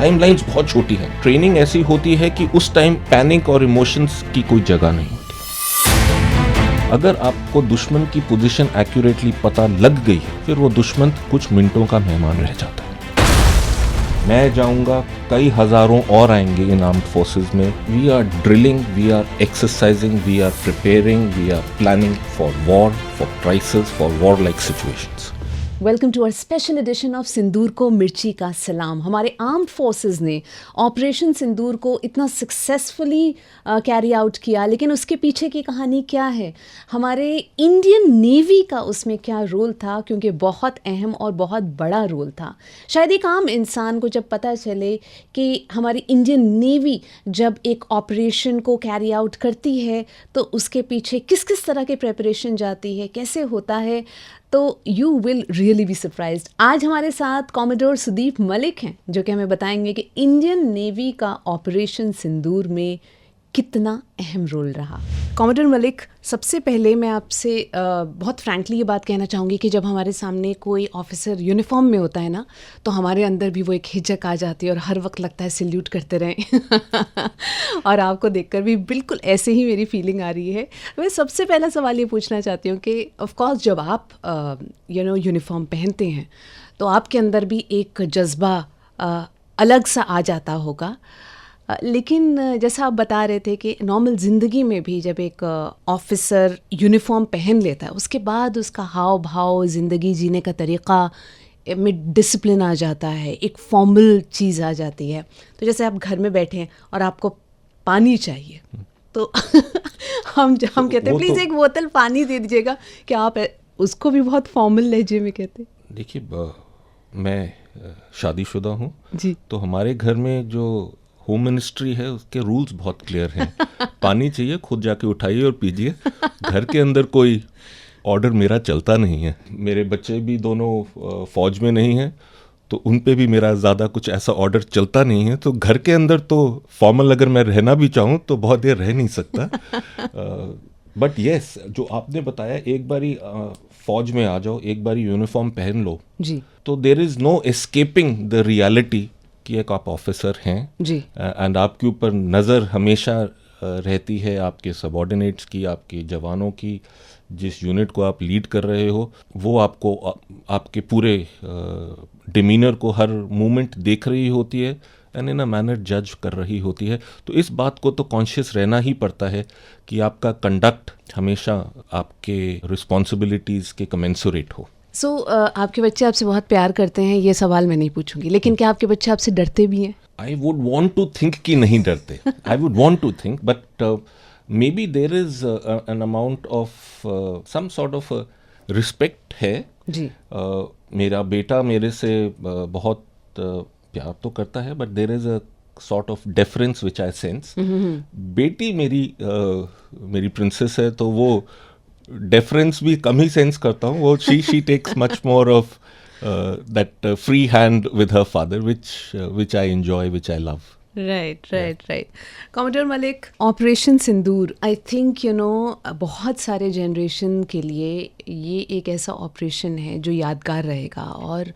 Timelines बहुत छोटी है। ट्रेनिंग ऐसी होती है कि उस टाइम पैनिक और इमोशंस की कोई जगह नहीं होती। अगर आपको दुश्मन की पोजीशन एक्यूरेटली पता लग गई फिर वो दुश्मन कुछ मिनटों का मेहमान रह जाता है। मैं जाऊंगा, कई हजारों और आएंगे इन आर्म्ड फोर्सेस में। We are drilling, we are exercising, we are preparing, we are planning for war, for crisis, for war like situations. Welcome to our special edition of Sindoor को मिर्ची का सलाम। हमारे आर्म्ड फोर्सेस ने ऑपरेशन सिंदूर को इतना successfully carry out किया, लेकिन उसके पीछे की कहानी क्या है, हमारे इंडियन नेवी का उसमें क्या रोल था, क्योंकि बहुत अहम और बहुत बड़ा रोल था। शायद एक आम इंसान को जब पता चले कि हमारी इंडियन नेवी जब एक ऑपरेशन को कैरी आउट करती है तो उसके पीछे किस किस तरह के प्रेपरेशन जाती है, कैसे होता है, तो you will really be surprised. आज हमारे साथ कॉमोडोर सुदीप मलिक हैं, जो कि हमें बताएंगे कि इंडियन नेवी का ऑपरेशन सिंदूर में कितना अहम रोल रहा। कॉमोडोर मलिक, सबसे पहले मैं आपसे बहुत फ्रैंकली ये बात कहना चाहूँगी कि जब हमारे सामने कोई ऑफिसर यूनिफॉर्म में होता है ना, तो हमारे अंदर भी वो एक हिचक आ जाती है और हर वक्त लगता है सैल्यूट करते रहें। और आपको देखकर भी बिल्कुल ऐसे ही मेरी फीलिंग आ रही है। मैं सबसे पहला सवाल ये पूछना चाहती हूँ कि ऑफ कोर्स जब आप यूनिफॉर्म पहनते हैं तो आपके अंदर भी एक जज्बा अलग सा आ जाता होगा, लेकिन जैसा आप बता रहे थे कि नॉर्मल ज़िंदगी में भी जब एक ऑफिसर यूनिफॉर्म पहन लेता है उसके बाद उसका हाव भाव, ज़िंदगी जीने का तरीक़ा में डिसिप्लिन आ जाता है, एक फॉर्मल चीज़ आ जाती है। तो जैसे आप घर में बैठे हैं और आपको पानी चाहिए तो हम कहते हैं प्लीज़ एक बोतल पानी दे दीजिएगा, कि आप उसको भी बहुत फॉर्मल लहजे में कहते हैं? देखिए, मैं शादीशुदा हूँ जी, तो हमारे घर में जो होम मिनिस्ट्री है उसके रूल्स बहुत क्लियर हैं। पानी चाहिए खुद जाके उठाइए और पीजिए। घर के अंदर कोई ऑर्डर मेरा चलता नहीं है। मेरे बच्चे भी दोनों फौज में नहीं हैं तो उन पे भी मेरा ज़्यादा कुछ ऐसा ऑर्डर चलता नहीं है। तो घर के अंदर तो फॉर्मल अगर मैं रहना भी चाहूँ तो बहुत देर रह नहीं सकता। बट येस, जो आपने बताया, एक बारी फौज में आ जाओ, एक बारी यूनिफॉर्म पहन लो जी, तो there is no escaping the reality कि एक आप ऑफिसर हैं जी, एंड आपके ऊपर नज़र हमेशा रहती है आपके सबॉर्डिनेट्स की, आपके जवानों की। जिस यूनिट को आप लीड कर रहे हो वो आपको आपके पूरे डिमीनर को हर मूवमेंट देख रही होती है एंड इन अ मैनर जज कर रही होती है। तो इस बात को तो कॉन्शियस रहना ही पड़ता है कि आपका कंडक्ट हमेशा आपके रिस्पॉन्सिबिलिटीज़ के कमेंसुरेट हो। सो आपके बच्चे आपसे बहुत प्यार करते हैं, ये सवाल मैं नहीं पूछूंगी, लेकिन क्या आपके बच्चे आपसे डरते भी हैं? I would want to think कि नहीं डरते। I would want to think, but maybe there is an amount of some sort of respect है। जी, मेरा बेटा मेरे से बहुत प्यार तो करता है, but there is a sort of deference which I sense. बेटी मेरी प्रिंसेस है तो वो डेफरेंस भी कम ही सेंस करता हूँ। वो she takes much more of that free hand with her father which I enjoy, which I love. Right. Commodore Malik, operation Sindoor, I think बहुत सारे जनरेशन के लिए ये एक ऐसा ऑपरेशन है जो यादगार रहेगा, और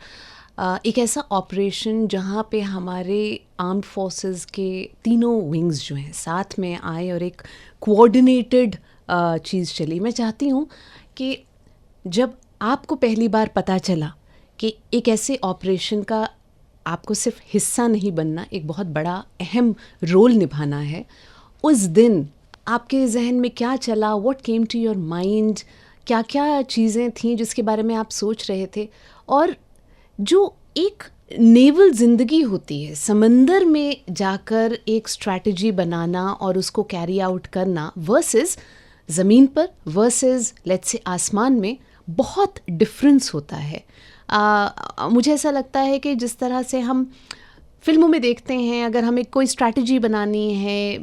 एक ऐसा ऑपरेशन जहाँ पे हमारे आर्म्ड फोर्सेस के तीनों विंग्स जो हैं साथ में आए और एक कोऑर्डिनेटेड चीज़ चली। मैं चाहती हूँ कि जब आपको पहली बार पता चला कि एक ऐसे ऑपरेशन का आपको सिर्फ हिस्सा नहीं बनना, एक बहुत बड़ा अहम रोल निभाना है, उस दिन आपके जहन में क्या चला? What came to your mind? क्या क्या चीज़ें थीं जिसके बारे में आप सोच रहे थे? और जो एक नेवल ज़िंदगी होती है, समंदर में जाकर एक स्ट्रैटेजी बनाना और उसको कैरी आउट करना वर्सेस ज़मीन पर वर्सेस लेट्स से आसमान में, बहुत डिफरेंस होता है। मुझे ऐसा लगता है कि जिस तरह से हम फिल्मों में देखते हैं, अगर हमें कोई स्ट्रैटेजी बनानी है,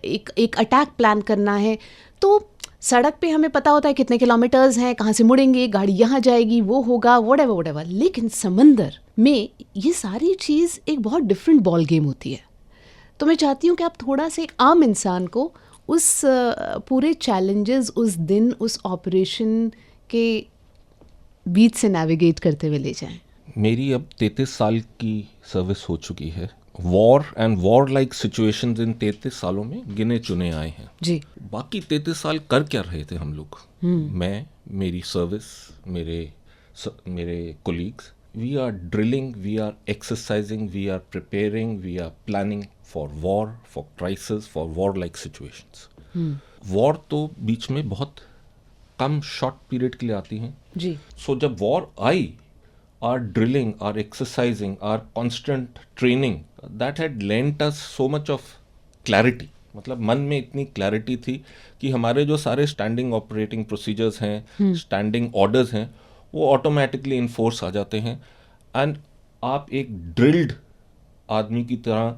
एक अटैक प्लान करना है, तो सड़क पे हमें पता होता है कितने किलोमीटर्स हैं, कहाँ से मुड़ेंगे, गाड़ी यहाँ जाएगी, वो होगा, व्हाटएवर। लेकिन समंदर में ये सारी चीज़ एक बहुत डिफरेंट बॉल गेम होती है। तो मैं चाहती हूँ कि आप थोड़ा सा एक आम इंसान को उस पूरे चैलेंजेस, उस दिन, उस ऑपरेशन के बीच से नेविगेट करते हुए ले जाएं। मेरी अब 33 साल की सर्विस हो चुकी है war and war like situations in 33 सालों में गिने चुने आए हैं। जी। बाकी 33 साल कर क्या रहे थे हम लोग? मैं, मेरी सर्विस, मेरे colleagues, we are drilling, we are exercising, we are preparing, we are planning for war, for crisis, for war like situations. War तो बीच में बहुत कम शॉर्ट पीरियड के लिए आती हैं। जी। सो जब war I, our drilling, our exercising, our constant training, that had lent us so much of clarity. मतलब मन में इतनी क्लैरिटी थी कि हमारे जो सारे स्टैंडिंग ऑपरेटिंग प्रोसीजर्स हैं, स्टैंडिंग ऑर्डर्स हैं, वो ऑटोमेटिकली इन्फोर्स आ जाते हैं एंड आप एक ड्रिल्ड आदमी की तरह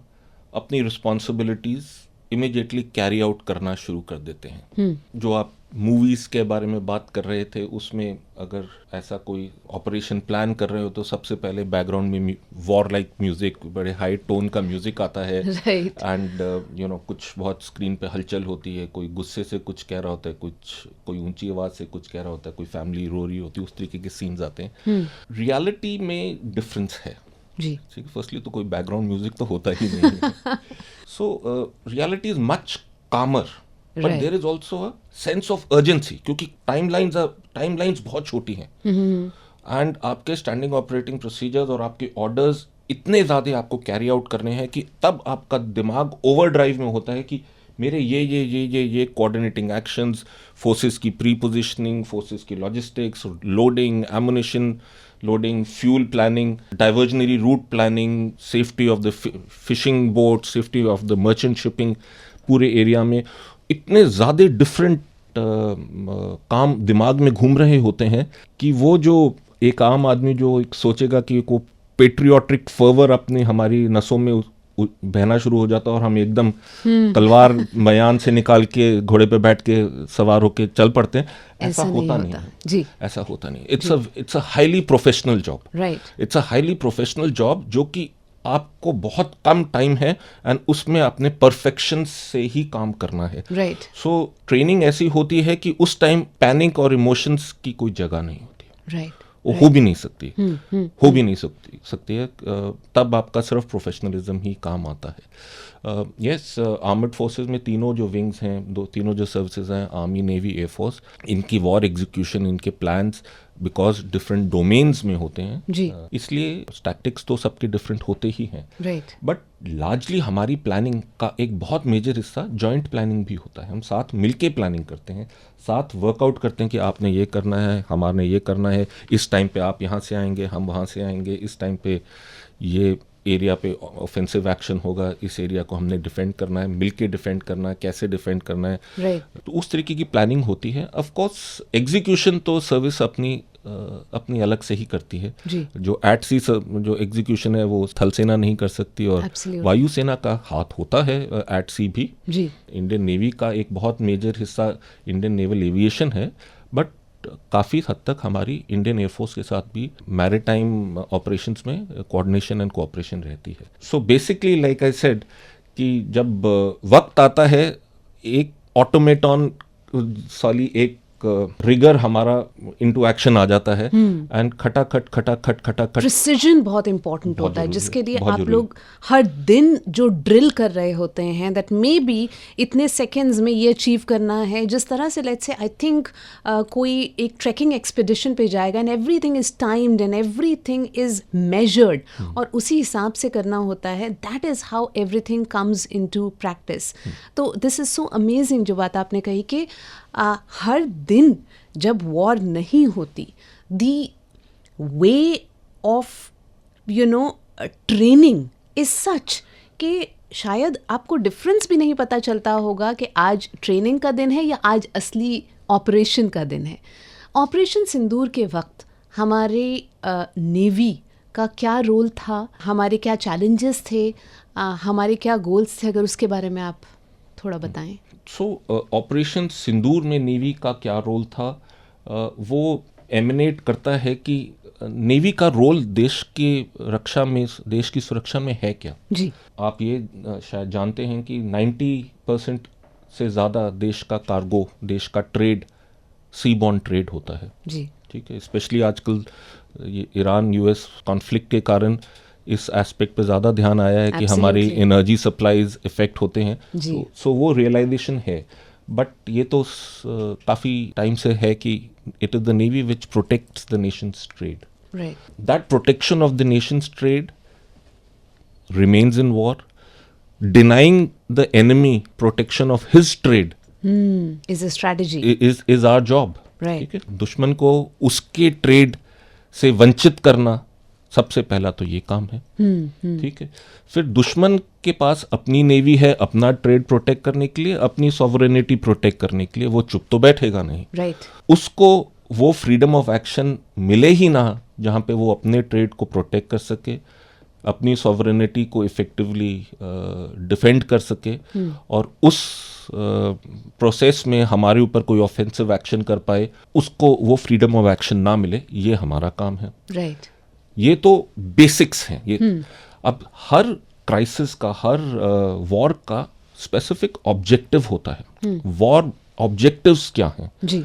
अपनी रिस्पॉन्सिबिलिटीज इमीडिएटली कैरी आउट करना शुरू कर देते हैं। जो आप मूवीज के बारे में बात कर रहे थे, उसमें अगर ऐसा कोई ऑपरेशन प्लान कर रहे हो तो सबसे पहले बैकग्राउंड में वॉर लाइक म्यूजिक, बड़े हाई टोन का म्यूजिक आता है एंड यू नो कुछ बहुत स्क्रीन पे हलचल होती है, कोई गुस्से से कुछ कह रहा होता है, कोई ऊंची आवाज से कुछ कह रहा होता है, कोई फैमिली रो रही होती है, उस तरीके के सीन्स आते हैं। रियलिटी में डिफरेंस है जी। फर्स्टली तो कोई बैकग्राउंड म्यूजिक तो होता ही नहीं है। So reality is much calmer, but there is also a sense of urgency, क्योंकि टाइमलाइंस बहुत छोटी हैं एंड आपके स्टैंडिंग ऑपरेटिंग प्रोसीजर्स और आपके ऑर्डर्स इतने ज़्यादा आपको कैरी आउट करने हैं कि तब आपका दिमाग ओवरड्राइव में होता है कि मेरे ये कोऑर्डिनेटिंग एक्शंस, फोर्सेस की प्री पोजिशनिंग, फोर्सेस की logistics, loading, ammunition loading, fuel planning, diversionary route planning, safety of the fishing boat, safety of the merchant shipping, पूरे एरिया में इतने ज़्यादा डिफरेंट काम दिमाग में घूम रहे होते हैं कि वो जो एक आम आदमी जो एक सोचेगा कि को पेट्रियोटिक फर्वर अपनी हमारी नसों में बहना शुरू हो जाता है और हम एकदम तलवार मयान से निकाल के घोड़े पे बैठ के सवार होके चल पड़ते हैं, ऐसा होता नहीं है जी। ऐसा होता नहीं। It's a highly professional job, right. It's a highly professional job जो कि आपको बहुत कम टाइम है एंड उसमें अपने परफेक्शन से ही काम करना है। राइट। सो ट्रेनिंग ऐसी होती है कि उस टाइम पैनिक और इमोशंस की कोई जगह नहीं होती। राइट। वो हो भी नहीं सकती, हो भी नहीं सकती है। तब आपका सिर्फ प्रोफेशनलिज्म ही काम आता है। यस, आर्मड फोर्सेस में तीनों जो विंग्स हैं, तीनों जो सर्विसेज हैं, आर्मी, नेवी, एयरफोर्स, इनकी वॉर एग्जीक्यूशन, इनके प्लान्स बिकॉज डिफरेंट डोमेन्स में होते हैं जी। इसलिए टैक्टिक्स तो सबके डिफरेंट होते ही हैं। राइट। बट लार्जली हमारी प्लानिंग का एक बहुत मेजर हिस्सा जॉइंट प्लानिंग भी होता है। हम साथ मिलके प्लानिंग करते हैं, साथ वर्कआउट करते हैं कि आपने ये करना है, हमारे ये करना है, इस टाइम पे आप यहाँ से आएंगे, हम वहाँ से आएंगे, इस टाइम पे ये एरिया पे ऑफेंसिव एक्शन होगा, इस एरिया को हमने डिफेंड करना है, मिलके डिफेंड करना है, कैसे डिफेंड करना है। Right. तो उस तरीके की प्लानिंग होती है। ऑफ कोर्स एग्जीक्यूशन तो सर्विस अपनी अलग से ही करती है जी। जो एट सी जो एग्जीक्यूशन है वो थल सेना नहीं कर सकती और वायुसेना का हाथ होता है एट सी भी जी। इंडियन नेवी का एक बहुत मेजर हिस्सा इंडियन नेवल एविएशन है, बट काफ़ी हद तक हमारी इंडियन एयरफोर्स के साथ भी मैरीटाइम ऑपरेशंस में कोऑर्डिनेशन एंड कोऑपरेशन रहती है। So basically like I said कि जब वक्त आता है एक ऑटोमेटॉन एक रिगर हमारा इनटू एक्शन आ जाता है एंड खटाखट प्रिसिजन बहुत इंपॉर्टेंट होता है जिसके लिए आप लोग हर दिन जो ड्रिल कर रहे होते हैं दैट मे बी इतने सेकेंड्स में ये अचीव करना है। जिस तरह से लेट्स से आई थिंक कोई एक ट्रैकिंग एक्सपीडिशन पे जाएगा and everything is timed and everything is measured और उसी हिसाब से करना होता है। That is how everything comes into practice. तो दिस इज सो अमेजिंग जो बात आपने कही कि हर दिन जब वॉर नहीं होती the way of training is such कि शायद आपको डिफरेंस भी नहीं पता चलता होगा कि आज ट्रेनिंग का दिन है या आज असली ऑपरेशन का दिन है। ऑपरेशन सिंदूर के वक्त हमारे नेवी का क्या रोल था, हमारे क्या चैलेंजेस थे, हमारे क्या गोल्स थे, अगर उसके बारे में आप थोड़ा बताएं। ऑपरेशन सिंदूर में नेवी का क्या रोल था वो एमिनेट करता है कि नेवी का रोल देश की रक्षा में, देश की सुरक्षा में है क्या। जी। आप ये शायद जानते हैं कि 90% से ज़्यादा देश का कार्गो, देश का ट्रेड सी बॉर्न ट्रेड होता है। जी। ठीक है, स्पेशली आजकल ये ईरान यूएस कॉन्फ्लिक्ट के कारण इस एस्पेक्ट पे ज़्यादा ध्यान आया है कि हमारी Absolutely. एनर्जी सप्लाईज इफेक्ट होते हैं, जी। सो वो रियलाइजेशन है। बट ये तो काफ़ी टाइम से है कि it is the navy which protects the Nations trade. Right. That protection of the nation's trade remains in war. Denying the enemy protection of his trade is a strategy. is our job. Right. ठीक है, दुश्मन को उसके trade से वंचित करना सबसे पहला तो ये काम है. ठीक है, फिर दुश्मन के पास अपनी नेवी है अपना ट्रेड प्रोटेक्ट करने के लिए, अपनी सॉवरेनिटी प्रोटेक्ट करने के लिए, वो चुप तो बैठेगा नहीं. राइट. उसको वो फ्रीडम ऑफ एक्शन मिले ही ना जहाँ पे वो अपने ट्रेड को प्रोटेक्ट कर सके, अपनी सॉवरेनिटी को इफेक्टिवली डिफेंड कर सके, और उस प्रोसेस में हमारे ऊपर कोई ऑफेंसिव एक्शन कर पाए, उसको वो फ्रीडम ऑफ एक्शन ना मिले, ये हमारा काम है. राइट. ये तो बेसिक्स हैं. ये अब हर क्राइसिस का, हर वॉर का स्पेसिफिक ऑब्जेक्टिव होता है. वॉर ऑब्जेक्टिव्स क्या हैं? जी.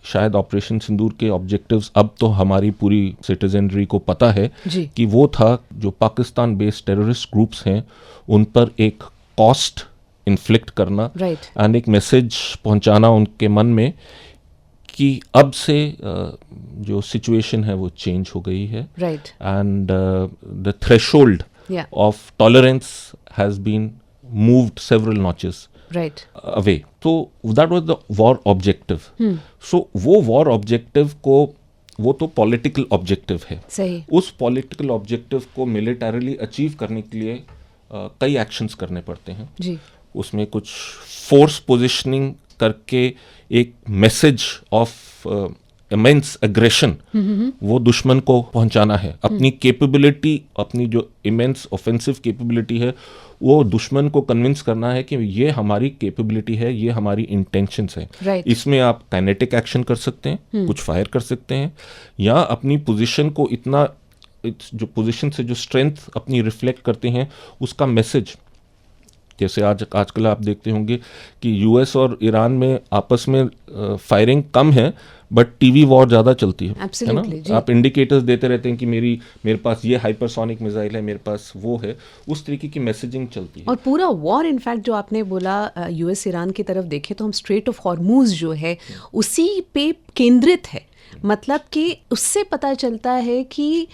शायद ऑपरेशन सिंदूर के ऑब्जेक्टिव्स अब तो हमारी पूरी सिटीजनरी को पता है जी. कि वो था जो पाकिस्तान बेस्ड टेररिस्ट ग्रुप्स हैं उन पर एक कॉस्ट इन्फ्लिक्ट करना, राइट. एंड एक मैसेज पहुंचाना उनके मन में कि अब से जो सिचुएशन है वो चेंज हो गई है, राइट. एंड द थ्रेशोल्ड या. Of tolerance has been moved several notches right. away. So that was the war objective. So वो war objective को, वो तो political objective है. सही. उस political objective को militarily achieve करने के लिए कई actions करने पड़ते हैं. जी. उसमें कुछ force positioning करके एक message of immense aggression वो दुश्मन को पहुंचाना है. अपनी capability, अपनी जो immense offensive capability है, वो दुश्मन को कन्विंस करना है कि ये हमारी कैपेबिलिटी है, ये हमारी इंटेंशंस है. Right. इसमें आप काइनेटिक एक्शन कर सकते हैं, कुछ फायर कर सकते हैं, या अपनी पोजीशन को इतना, जो पोजीशन से जो स्ट्रेंथ अपनी रिफ्लेक्ट करते हैं उसका मैसेज. जैसे आजकल आप देखते होंगे कि यूएस और ईरान में आपस में फायरिंग कम है, बट टीवी वॉर ज़्यादा चलती है. Absolutely, है जी. ना? आप इंडिकेटर्स देते रहते हैं कि मेरे पास ये हाइपरसोनिक मिसाइल है, मेरे पास वो है, उस तरीके की मैसेजिंग चलती है. और पूरा वॉर इनफैक्ट जो आपने बोला यूएस ईरान की तरफ देखें तो हम स्ट्रेट ऑफ हॉर्मूज जो है उसी पे केंद्रित है. मतलब कि उससे पता चलता है कि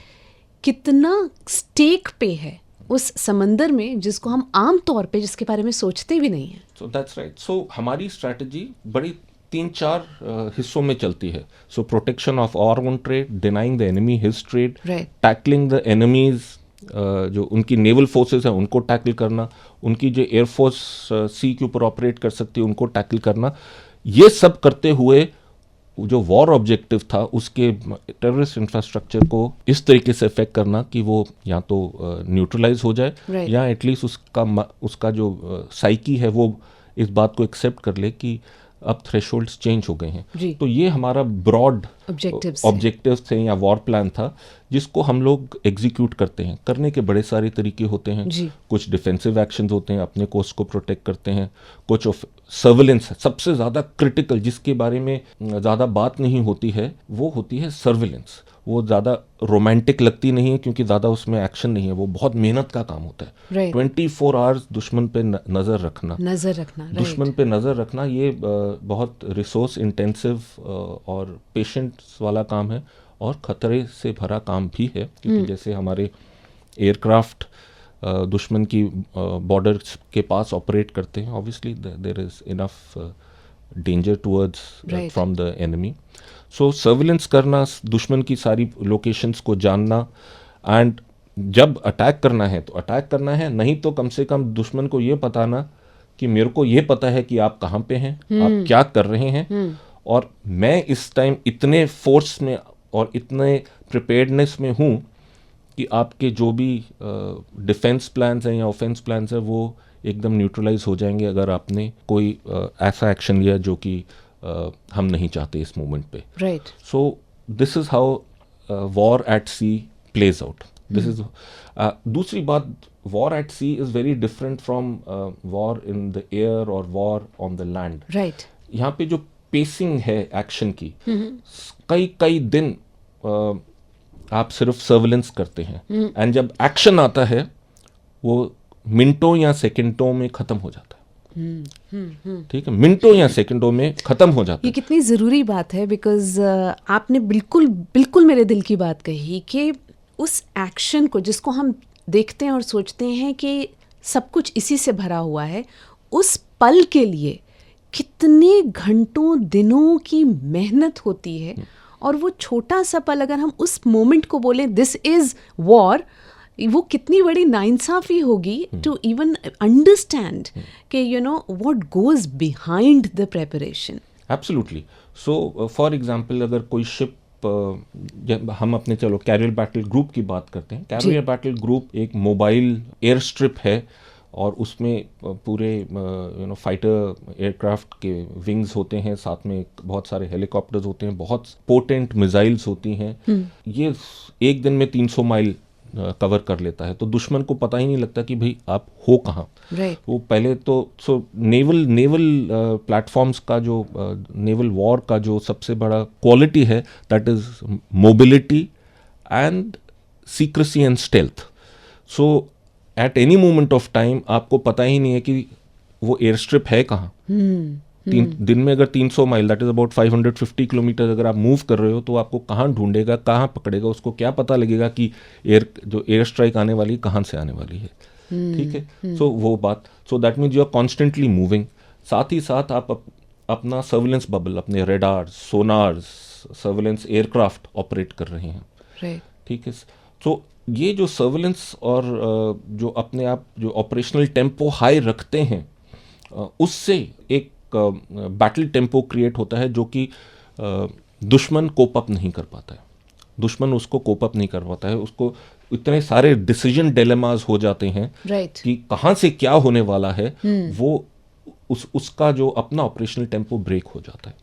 कितना स्टेक पे है उस समंदर में, जिसको हम आम तौर पे जिसके बारे में सोचते भी नहीं हैं. So that's right. सो हमारी स्ट्रैटेजी बड़ी 3-4 हिस्सों में चलती है. So protection of our own trade, denying the enemy his trade, Right. Tackling the enemies, जो उनकी नेवल फोर्सेस हैं उनको टैकल करना, उनकी जो एयरफोर्स सी के ऊपर ऑपरेट कर सकती है उनको टैकल करना. ये सब करते हुए जो वॉर ऑब्जेक्टिव था उसके टेररिस्ट इंफ्रास्ट्रक्चर को इस तरीके से इफेक्ट करना कि वो या तो न्यूट्रलाइज हो जाए, Right. या एटलीस्ट उसका जो साइकी है वो इस बात को एक्सेप्ट कर ले कि अब थ्रेशोल्ड्स चेंज हो गए हैं. जी. तो ये हमारा ब्रॉड Objectives ऑब्जेक्टिव्स थे या वॉर प्लान था, जिसको हम लोग एग्जीक्यूट करते हैं. करने के बड़े सारे तरीके होते हैं. जी. कुछ डिफेंसिव एक्शंस होते हैं, अपने कोस्ट को प्रोटेक्ट करते हैं. कुछ ऑफ सर्विलेंस, सबसे ज़्यादा क्रिटिकल जिसके बारे में ज़्यादा बात नहीं होती है, वो होती है सर्विलेंस. वो ज़्यादा रोमांटिक लगती नहीं है क्योंकि ज़्यादा उसमें एक्शन नहीं है, वो बहुत मेहनत का काम होता है. Right. 24 आवर्स दुश्मन पे नज़र रखना, नजर रखना. right. दुश्मन पे नज़र रखना, ये बहुत रिसोर्स इंटेंसिव और पेशेंट्स वाला काम है, और ख़तरे से भरा काम भी है, क्योंकि जैसे हमारे एयरक्राफ्ट दुश्मन की बॉर्डर के पास ऑपरेट करते हैं, obviously there is enough danger towards Right. From the enemy. So surveillance करना, दुश्मन की सारी लोकेशंस को जानना, एंड जब अटैक करना है तो अटैक करना है, नहीं तो कम से कम दुश्मन को ये बताना कि मेरे को ये पता है कि आप कहाँ पे हैं, आप क्या कर रहे हैं, और मैं इस टाइम इतने फोर्स में और इतने प्रिपेयर्डनेस में हूँ कि आपके जो भी डिफेंस प्लान्स हैं या ऑफेंस प्लान्स हैं वो एकदम न्यूट्रलाइज हो जाएंगे अगर आपने कोई ऐसा एक्शन लिया जो कि हम नहीं चाहते इस मोमेंट पे. Right. So this is how war at sea plays out. This is दूसरी बात, war at sea is very different from war in the air और war on the land. Right. यहाँ पे जो पेसिंग है एक्शन की, कई दिन आप सिर्फ सर्विलेंस करते हैं, एंड जब एक्शन आता है वो मिनटों या सेकंडों में खत्म हो जाता है। ठीक है, मिनटों या सेकंडों में खत्म हो जाता ये है। कितनी ज़रूरी बात है, बिकॉज आपने बिल्कुल बिल्कुल मेरे दिल की बात कही कि उस एक्शन को जिसको हम देखते हैं और सोचते हैं कि सब कुछ इसी से भरा हुआ है, उस पल के लिए कितने घंटों दिनों की मेहनत होती है, और वो छोटा सा पल अगर हम उस मोमेंट को बोलें दिस इज़ वॉर, वो कितनी बड़ी नाइंसाफ़ी होगी टू इवन अंडरस्टैंड कि you know what goes behind the preparation. Absolutely. So for example अगर कोई शिप, हम अपने चलो कैरियर बैटल ग्रुप की बात करते हैं। कैरियर बैटल ग्रुप एक मोबाइल एयर स्ट्रिप है, और उसमें पूरे फाइटर एयरक्राफ्ट के विंग्स होते हैं, साथ में बहुत सारे हेलीकॉप्टर्स होते हैं, बहुत पोटेंट मिसाइल्स होती हैं। ये एक दिन में 300 माइल कवर कर लेता है, तो दुश्मन को पता ही नहीं लगता कि भाई आप हो कहाँ। वो पहले तो नेवल प्लेटफॉर्म्स का जो नेवल वॉर का जो सबसे बड़ा क्वालिटी है, that is mobility and secrecy and stealth. So at any moment of time आपको पता ही नहीं है कि वो एयर स्ट्रिप है कहाँ। दिन में अगर 300 mile, that is about 550 kilometre अगर आप मूव कर रहे हो, तो आपको कहाँ ढूंढेगा, कहाँ पकड़ेगा, उसको क्या पता लगेगा कि एयर स्ट्राइक आने वाली कहाँ से आने वाली है। ठीक है, सो वो बात, so that means you are constantly moving. साथ ही साथ आप अपना सर्विलेंस बबल, अपने radars, sonars, surveillance aircraft operate कर रहे हैं। ठीक है, सो ये जो सर्विलेंस और जो अपने आप जो ऑपरेशनल टेम्पो हाई रखते हैं, उससे एक बैटल टेम्पो क्रिएट होता है जो कि दुश्मन कोप अप नहीं कर पाता है। दुश्मन उसको कोप अप नहीं कर पाता है, उसको इतने सारे डिसीजन डिलेमास हो जाते हैं कि कहाँ से क्या होने वाला है, वो उसका जो अपना ऑपरेशनल टेम्पो ब्रेक हो जाता है।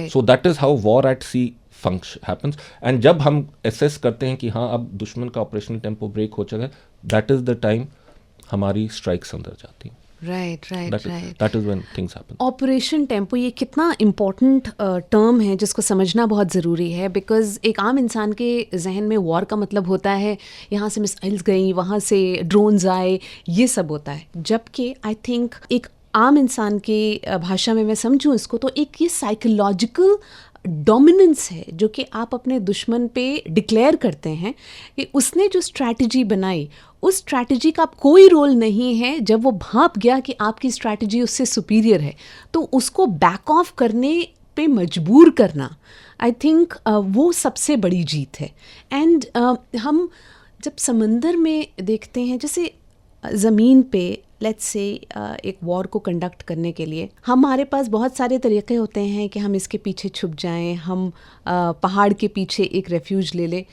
So that is how war at sea function happens. And जब हम एसेस करते हैं कि हाँ अब दुश्मन का ऑपरेशनल टेम्पो ब्रेक हो चुका है, दैट इज द टाइम हमारी स्ट्राइक्स अंदर जाती हैं। That is when things happen. Operation tempo, ये कितना इम्पोर्टेंट टर्म है जिसको समझना बहुत ज़रूरी है, बिकॉज एक आम इंसान के जहन में वॉर का मतलब होता है यहाँ से मिसाइल्स गई, वहाँ से ड्रोन्स आए, ये सब होता है। जबकि आई थिंक एक आम इंसान की भाषा में मैं समझूँ इसको, तो एक ये साइकोलॉजिकल डोमिनेंस है जो कि आप अपने दुश्मन पे डिक्लेयर करते हैं कि उसने जो स्ट्रैटेजी बनाई, उस स्ट्रैटेजी का कोई रोल नहीं है। जब वो भाप गया कि आपकी स्ट्रैटेजी उससे सुपीरियर है, तो उसको बैक ऑफ करने पे मजबूर करना, आई थिंक वो सबसे बड़ी जीत है। एंड हम जब समंदर में देखते हैं, जैसे ज़मीन पे लेट्स से एक वॉर को कंडक्ट करने के लिए हमारे पास बहुत सारे तरीक़े होते हैं कि हम इसके पीछे छुप जाएं, हम पहाड़ के पीछे एक रेफ्यूज ले लें।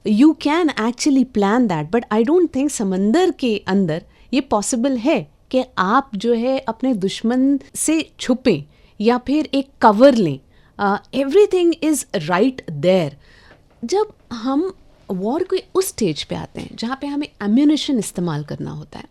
You can actually plan that, but I don't think समंदर के अंदर ये पॉसिबल है कि आप जो है अपने दुश्मन से छुपें या फिर एक कवर लें। Everything is right there. जब हम वॉर के उस स्टेज पे आते हैं जहाँ पे हमें एम्यूनिशन इस्तेमाल करना होता है,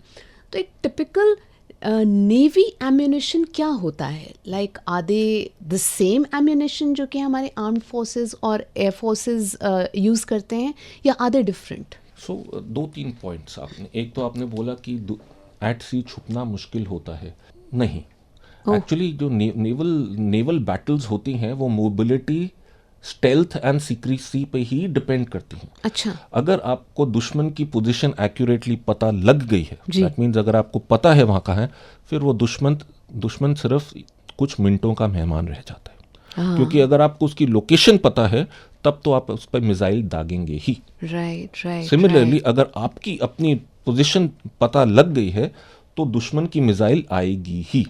तो एक टिपिकल नेवी एम्यूनिशन क्या होता है? Like are they the same ammunition जो कि हमारे आर्म्ड फोर्सेस और एयर फोर्सेस यूज़ करते हैं, या are they different? So 2-3 points आपने, एक तो आपने बोला कि एट सी छुपना मुश्किल होता है। नहीं, एक्चुअली जो नेवल बैटल्स होती हैं वो मोबिलिटी, स्टेल्थ एंड सीक्रेसी पे ही डिपेंड करती हैं। अच्छा, अगर आपको दुश्मन की पोजीशन एक्यूरेटली पता लग गई है, दैट मीन्स अगर आपको पता है वहाँ कहाँ है, फिर वो दुश्मन सिर्फ कुछ मिनटों का मेहमान रह जाता है। क्योंकि अगर आपको उसकी लोकेशन पता है, तब तो आप उस पर मिसाइल दागेंगे ही। राइट। सिमिलरली अगर आपकी अपनी पोजीशन पता लग गई है, तो दुश्मन की मिसाइल आएगी ही,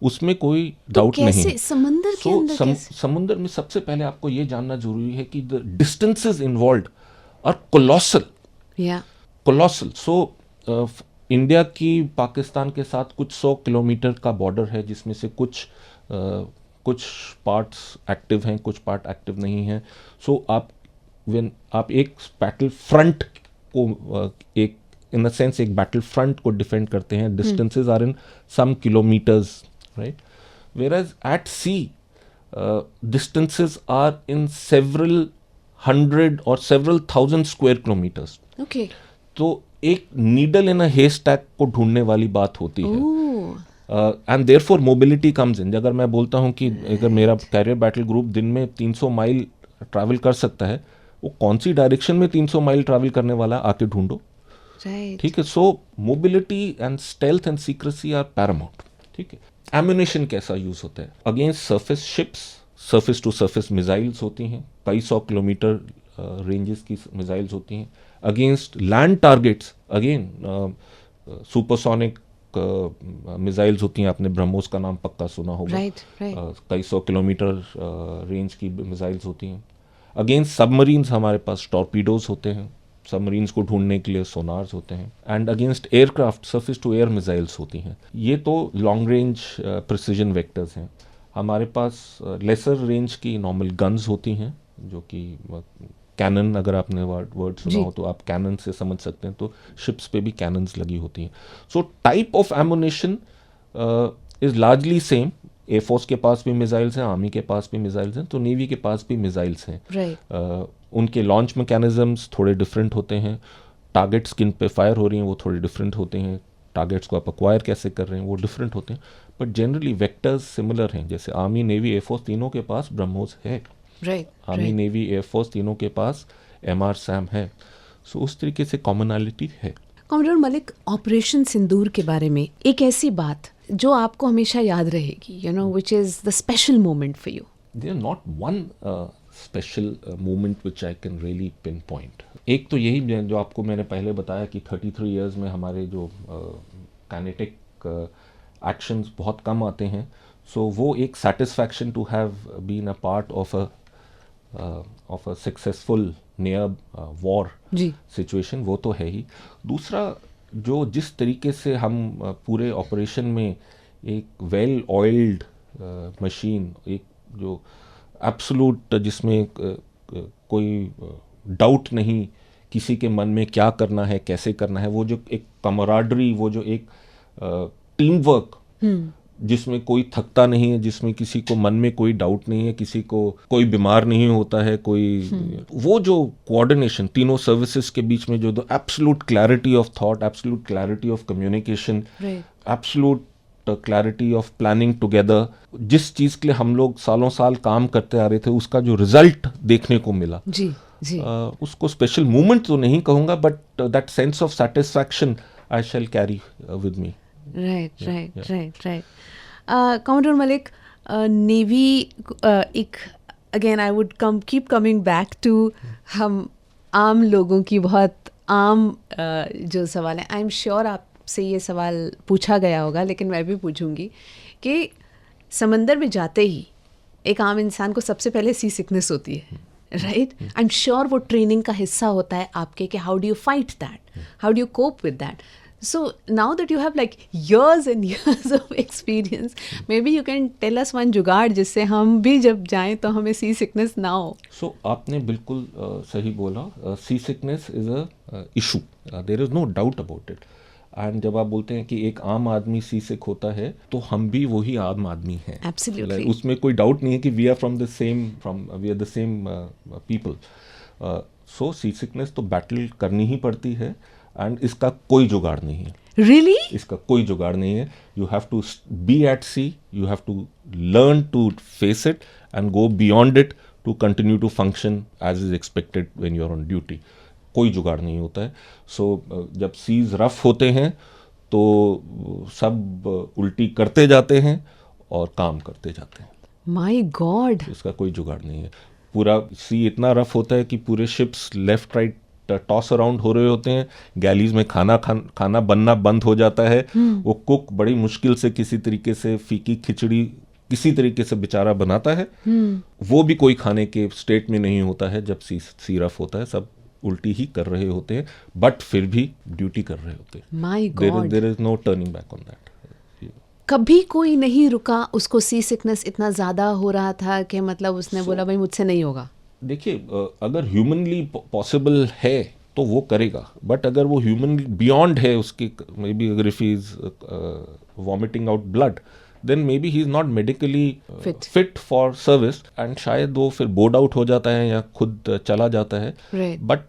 उसमें कोई डाउट नहीं है। समंदर के अंदर समुंदर में सबसे पहले आपको ये जानना जरूरी है कि the distances involved are colossal. So India की पाकिस्तान के साथ कुछ 100 किलोमीटर का बॉर्डर है, जिसमें से कुछ पार्ट्स एक्टिव हैं, कुछ पार्ट एक्टिव नहीं हैं। सो आप एक बैटल फ्रंट को एक इन द सेंस एक बैटल फ्रंट को डिफेंड करते हैं, distances are in some kilometers, right? Whereas at sea, distances are in several 100 और several thousand square kilometers. Okay तो एक needle in a hey stack को ढूंढने वाली बात होती है. And therefore mobility comes in. अगर मैं बोलता हूँ कि अगर मेरा कैरियर बैटल ग्रुप दिन में 300 माइल ट्रैवल कर सकता है, वो कौन सी डायरेक्शन में 300 माइल ट्रैवल करने वाला है, आके ढूंढो. राइट ठीक है. So mobility and stealth and secrecy are paramount. ठीक है. एम्यूनेशन कैसा यूज होता है? Against surface ships, surface to surface missiles होती हैं, कई 100 किलोमीटर रेंजेस की मिसाइल्स होती हैं. Against land targets again supersonic missiles होती हैं. आपने ब्रह्मोस का नाम पक्का सुना होगा. राइट कई 100 किलोमीटर रेंज की मिसाइल्स होती हैं. अगेंस्ट सबमरीन्स हमारे पास टॉर्पीडोज होते हैं, सबमरीन्स को ढूंढने के लिए सोनार्स होते हैं. And against aircraft surface to air missiles होती हैं. ये तो लॉन्ग रेंज प्रिसीजन वेक्टर्स हैं. हमारे पास लेसर रेंज की नॉर्मल गन्स होती हैं, जो कि कैनन, अगर आपने वर्ड सुना हो तो आप कैनन से समझ सकते हैं. तो शिप्स पे भी कैनन्स लगी होती हैं. So type of ammunition is largely same. Air force के पास भी मिसाइल्स हैं, आर्मी के पास भी मिसाइल्स हैं, तो नेवी के पास भी मिसाइल्स हैं. राइट उनके लॉन्च मैकेनिज्म्स थोड़े डिफरेंट होते हैं. टारगेट्स किन पे फायर हो रही हैं वो थोड़े डिफरेंट होते हैं. टारगेट्स को आप अक्वायर कैसे कर रहे हैं वो डिफरेंट होते हैं. बट जनरली वेक्टर्स सिमिलर हैं. जैसे आर्मी, नेवी, एयरफोर्स तीनों के पास ब्रह्मोस है. राइट आर्मी, नेवी, एयरफोर्स तीनों के पास MR SAM है. सो उस तरीके से कॉमनैलिटी है. कॉमरेड मलिक, ऑपरेशन सिंदूर के बारे में एक ऐसी बात जो आपको हमेशा याद रहेगी, you know, which is the special moment for you. There not one special moment which I can really pinpoint. एक तो यही जो आपको मैंने पहले बताया कि 33 इयर्स में हमारे जो काइनेटिक एक्शंस बहुत कम आते हैं. सो वो एक satisfaction to have been a part of a successful near war जी सिचुएशन, वो तो है ही. दूसरा, जो जिस तरीके से हम पूरे ऑपरेशन में एक वेल ऑयल्ड मशीन, एक जो एब्सोल्यूट जिसमें कोई डाउट नहीं किसी के मन में क्या करना है, कैसे करना है, वो जो एक कमराडरी, वो जो एक टीम वर्क जिसमें कोई थकता नहीं है, जिसमें किसी को मन में कोई डाउट नहीं है, किसी को कोई बीमार नहीं होता है, कोई वो जो कोऑर्डिनेशन तीनों सर्विसेज के बीच में, जो absolute clarity of thought, absolute clarity of communication, absolute clarity of planning together, जिस चीज़ के लिए हम लोग सालों साल काम करते आ रहे थे, उसका जो रिजल्ट देखने को मिला, जी जी उसको स्पेशल मोमेंट तो नहीं कहूँगा, but that sense of satisfaction I shall carry with me. Right. Comrade Malik, navy एक, again I would keep coming back to हम आम लोगों की बहुत आम जो सवाल है. आई एम श्योर आपसे ये सवाल पूछा गया होगा, लेकिन मैं भी पूछूंगी कि समंदर में जाते ही एक आम इंसान को सबसे पहले सी सिकनेस होती है, राइट? आई एम श्योर वो ट्रेनिंग का हिस्सा होता है आपके, कि how do you fight that, how do you cope with that. So now that you have like years and years of experience, maybe you can tell us one जुगाड़ जिससे हम भी जब जाएं तो हमें सी सिकनेस ना हो. So आपने बिल्कुल सही बोला. Sea sickness is a issue, there is no doubt about it. And जब आप बोलते हैं कि एक आम आदमी सी सिक होता है, तो हम भी वही आम आदमी हैं. Absolutely. उसमें कोई डाउट नहीं है कि we are we are the same people. So sea sickness तो बैटल करनी ही पड़ती है, एंड इसका कोई जुगाड़ नहीं है. Really? इसका कोई जुगाड़ नहीं है. You have to be at sea, you have to learn to face it and go beyond it to continue to function as is expected when you are on duty. कोई जुगाड़ नहीं होता है. सो जब सीज रफ होते हैं तो सब उल्टी करते जाते हैं और काम करते जाते हैं. My God. इसका कोई जुगाड़ नहीं है. पूरा सी इतना रफ होता है कि पूरे ships left right toss around हो रहे होते हैं. गैलीज में खाना बनना बंद हो जाता है. वो कुक बड़ी मुश्किल से किसी तरीके से फीकी खिचड़ी किसी तरीके से बेचारा बनाता है. वो भी कोई खाने के स्टेट में नहीं होता है जब सी रफ होता है. सब उल्टी ही कर रहे होते हैं, बट फिर भी ड्यूटी कर रहे होते हैं. My God. There is no turning back on that. कभी कोई नहीं रुका, उसको सी सिकनेस इतना ज़्यादा हो रहा था कि मतलब उसने बोला भाई मुझसे नहीं होगा. देखिए, अगर ह्यूमनली पॉसिबल है तो वो करेगा, बट अगर वो ह्यूमन बियॉन्ड है उसके, मे बी अगर if he is vomiting out blood, then maybe he is not medically Fit. Fit for service, and शायद वो फिर बोर्ड आउट हो जाता है या खुद चला जाता है. Right. बट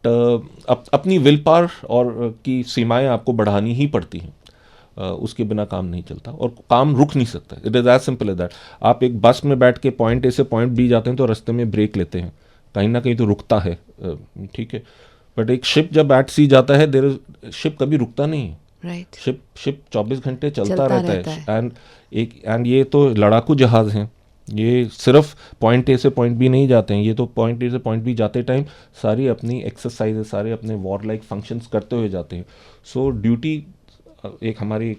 अपनी विल पावर और की सीमाएं आपको बढ़ानी ही पड़ती हैं. उसके बिना काम नहीं चलता और काम रुक नहीं सकता. It is as simple as that. आप एक बस में बैठ के पॉइंट ए से पॉइंट बी जाते हैं तो रास्ते में ब्रेक लेते हैं, कहीं ना कहीं तो रुकता है, ठीक है. बट एक शिप जब एट सी जाता है, देयर शिप कभी रुकता नहीं है. Right. शिप 24 घंटे चलता रहता रहता है. एंड ये तो लड़ाकू जहाज हैं. ये सिर्फ पॉइंट ए से पॉइंट बी नहीं जाते हैं, ये तो पॉइंट ए से पॉइंट बी जाते टाइम सारी अपनी एक्सरसाइज, सारे अपने वॉर लाइक फंक्शंस करते हुए जाते हैं. सो ड्यूटी एक हमारी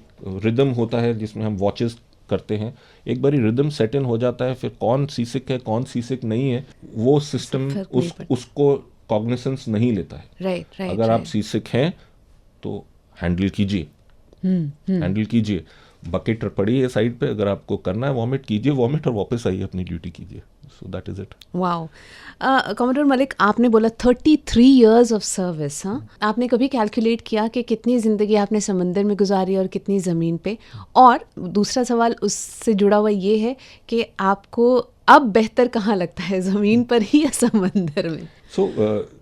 रिदम होता है जिसमें हम वॉचेस करते हैं. एक बारी रिदम सेट इन हो जाता है, फिर कौन सी सिक है कौन सी सिक नहीं है वो सिस्टम फर्क नहीं पड़ता. उसको कॉग्निसेंस नहीं लेता है. Right. Right. अगर आप right. सी सिक हैं तो हैंडल कीजिए, हैंडल कीजिए. बकेट पड़ी है साइड पे, अगर आपको करना है वॉमिट कीजिए, वॉमिट और वापस आइए, अपनी ड्यूटी कीजिए. सो that is it. Wow. Commodore Malik, आपने बोला 33 इयर्स ऑफ सर्विस. हाँ, आपने कभी कैलकुलेट किया कि कितनी ज़िंदगी आपने समंदर में गुजारी और कितनी ज़मीन पे? और दूसरा सवाल उससे जुड़ा हुआ ये है कि आपको अब बेहतर कहाँ लगता है, ज़मीन पर ही या समंदर में? सो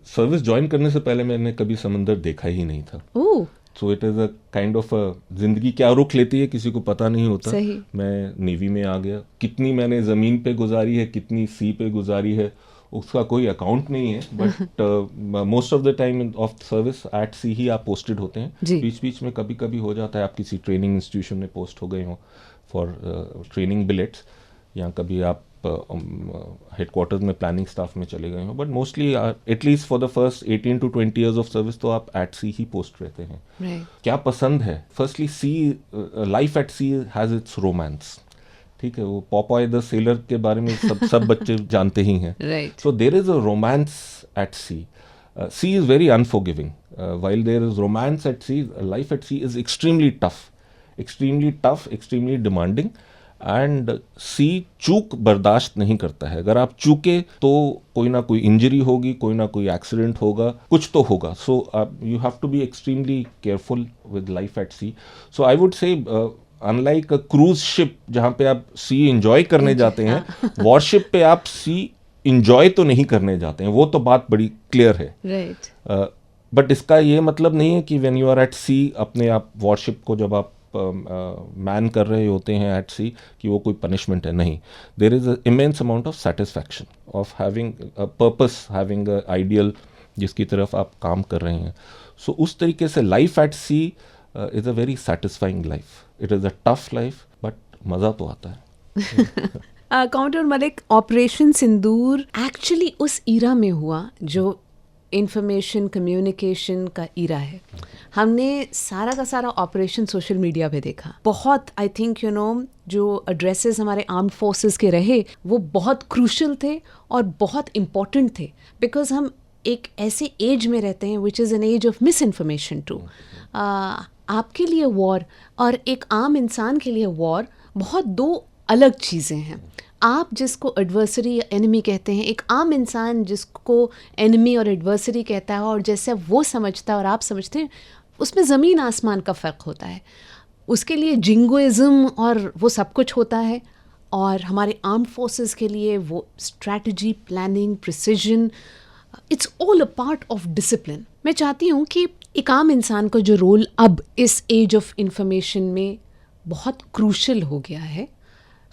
सर्विस ज्वाइन करने से पहले मैंने कभी समंदर देखा ही नहीं था. Oh. So it is a kind of जिंदगी क्या रुख लेती है किसी को पता नहीं होता. सही. मैं नेवी में आ गया, कितनी मैंने ज़मीन पे गुजारी है, कितनी सी पे गुजारी है, उसका कोई अकाउंट नहीं है. But most of the time of service at sea ही आप पोस्टेड होते हैं. जी. बीच बीच में कभी कभी हो जाता है आप किसी ट्रेनिंग इंस्टीट्यूशन में पोस्ट हो गए हों फॉर ट्रेनिंग बिलेट्स, या कभी आप हेडक्वार्टर्स में प्लानिंग स्टाफ में चले गए हो. But mostly at least for the first 18 to 20 years of service तो आप एट सी ही पोस्ट रहते हैं. Right. क्या पसंद है? Firstly sea, life at sea has its romance. ठीक है, वो पॉपॉय द सेलर के बारे में सब बच्चे जानते ही हैं. Right. So there is a romance at sea. Sea is very unforgiving. While there is romance at sea, life at sea is extremely tough, extremely demanding. And sea चूक बर्दाश्त नहीं करता है. अगर आप चूके तो कोई ना कोई इंजरी होगी, कोई ना कोई एक्सीडेंट होगा, कुछ तो होगा. So you have to be extremely careful with life at sea. So I would say unlike a cruise ship जहाँ पे आप सी इंजॉय करने जाते हैं, वॉरशिप पे आप सी इंजॉय तो नहीं करने जाते हैं. वो तो बात बड़ी क्लियर है. Right. बट इसका ये मतलब नहीं है कि व्हेन यू आर एट सी, अपने आप वॉरशिप को जब आप मैन कर रहे होते हैं एट सी, कि वो कोई पनिशमेंट है. नहीं, there is immense amount of satisfaction of having a purpose, having a ideal जिसकी तरफ आप काम कर रहे हैं. सो उस तरीके से life at sea is a very satisfying life. It is a tough life, but मज़ा तो आता है. Commodore Malik, operation Sindoor actually उस ईरा में हुआ जो इंफॉर्मेशन कम्युनिकेशन का ईरा है. हमने सारा का सारा ऑपरेशन सोशल मीडिया पे देखा. बहुत आई थिंक जो एड्रेसेस हमारे आर्म्ड फोर्सेस के रहे वो बहुत क्रूशल थे और बहुत इम्पॉर्टेंट थे, बिकॉज हम एक ऐसे एज में रहते हैं which is an age of misinformation too. आपके लिए वॉर और एक आम इंसान के लिए वॉर बहुत दो अलग चीज़ें हैं. आप जिसको एडवर्सरी या एनिमी कहते हैं, एक आम इंसान जिसको एनिमी और एडवर्सरी कहता है, और जैसे वो समझता है और आप समझते हैं, उसमें ज़मीन आसमान का फ़र्क होता है. उसके लिए जिंगोइज़म और वो सब कुछ होता है, और हमारे आर्म्ड फोर्सेस के लिए वो strategy, planning, precision, it's all a part of discipline. मैं चाहती हूँ कि एक आम इंसान का जो रोल अब इस एज ऑफ इंफॉर्मेशन में बहुत क्रूशल हो गया है,